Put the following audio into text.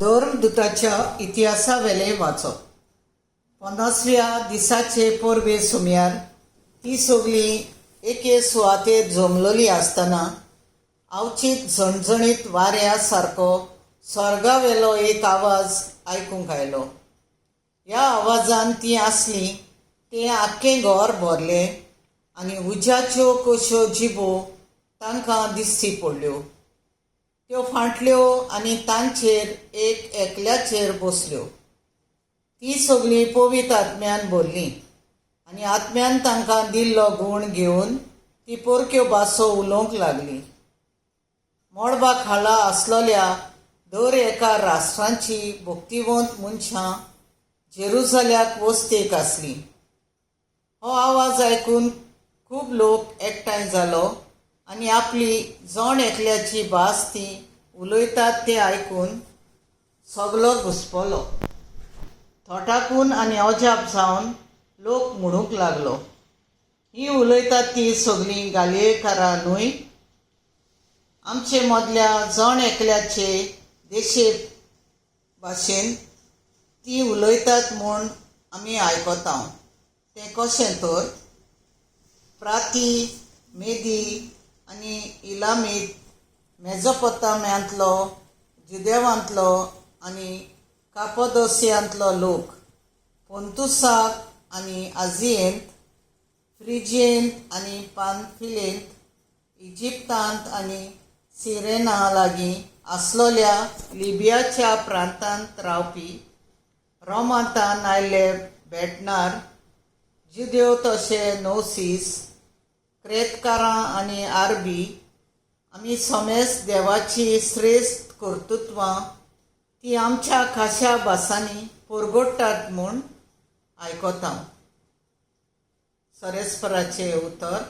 धर्मदूताच्या इतिहासावेले वाचप. 50व्या दिसाचे परबे सुमार ती सगळी एके सुवातेर जमलेली आसतना अवचित झणझणीत वाऱ्या सारको स्वर्गावेलो एक आवाज आयकूंक आयलो. ह्या आवाजान ती आसली तें आख्खें घर भरलें आनी उज्याच्यो कश्यो जिबो तांकां दिसची पडल्यो. त्यो फाटल्यो आनी तांचेर एक एकल्याचेर बसल्यो. ती सगळी पवित्र आत्म्यान भरली आनी आत्म्यान तांकां दिल्लो गूण घेवन ती परक्यो भासो उलोवंक लागली. मोडबा खाला आसलेल्या दर एका राष्ट्रांची भक्तिवंत मनशां जेरुसल्याक वस्तेक आसली. हो आवाज आयकून खूब लोक एकठांय जालो आनी आपली जण एकल्याची भास ती उलयतात तें आयकून सगलो घुस्पलो. थोटाकून आनी अजाप जावन लोक म्हणूंक लागलो, ही उलयतात ती सगळीं गालियेकारां न्हय? आमचे मदल्या जण एकल्याचे देशे भाशेन ती उलयतात म्हूण आमी आयकता. तें कशें तर? प्राती, मेदी आनी इलामीद, मेजोपोतामियांतलो, जुदेवांतलो आनी कापादोसियांतलो लोक, पोंतुसाक आनी आजियेंत, फ्रिजियेंत आनी पानफिलेंत, इजिप्तांत आनी सिरेना लागीं आसलेल्या लिबियाच्या प्रांतांत रावपी, रोमांतान आयिल्ले बेटणार, जुदेव तशे नोसीस, क्रेतकारां आनी आरबी, आमी समेस्त देवाची श्रेश्ठ कर्तुत्वां ती आमच्या खाशा भासांनी परगडटात म्हूण आयकता. सरेस्पराचें उतर.